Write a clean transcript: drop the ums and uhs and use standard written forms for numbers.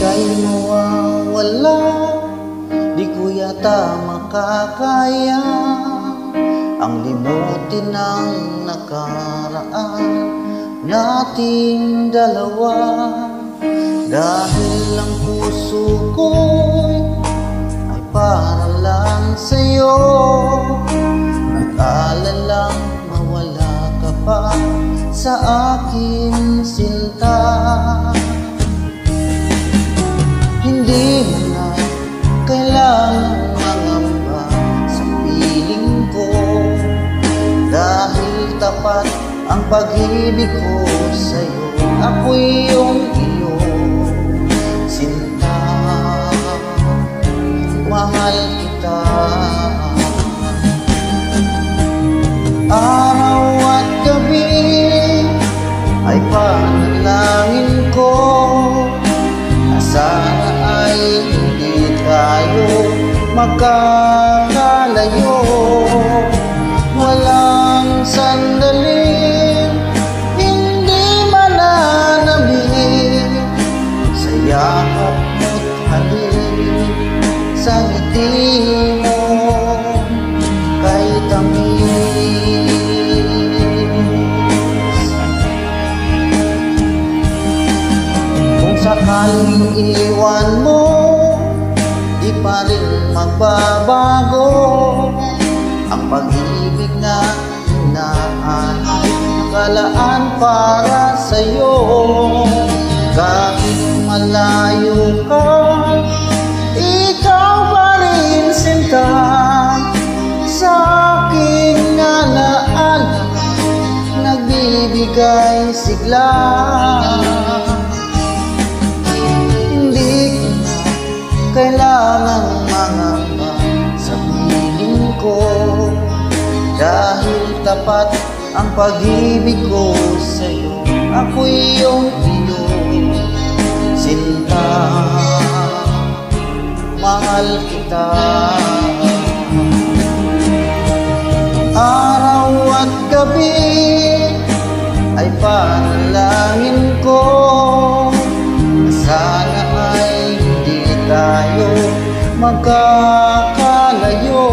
Ika'y mawawala, di ko yata makakaya ang limutin ng nakaraan nating dalawa. Dahil ang puso ko'y ay para lang sa'yo, nag-alalang mawala ka pa sa aking sinta. Hindi mo na kailangan mangamba sa piling ko, dahil tapat ang pag-ibig ko sa'yo. Ako'y iyong sinta, mahal kita. Araw at gabi ay panalangin ko na sana ay hindi tayo magkakalayo. Walang sandaling hindi mananamig sa yakap mo't halik, sa ngiti mo kay tamis. Kung sakaling iwan mo, di pa rin magbabago ang pag-ibig na hinahanap, nakalaan para sa'yo. Kahit malayo ka, ikaw pa rin sinta, sa aking alaala nagbibigay sigla. Hindi ko na kailangang mangamba sa piling ko, dahil tapat ang pag-ibig ko sa'yo. Ako'y iyong sinta, mahal kita. Araw at gabi ay panalangin ko na sana ay hindi tayo magkakalayo.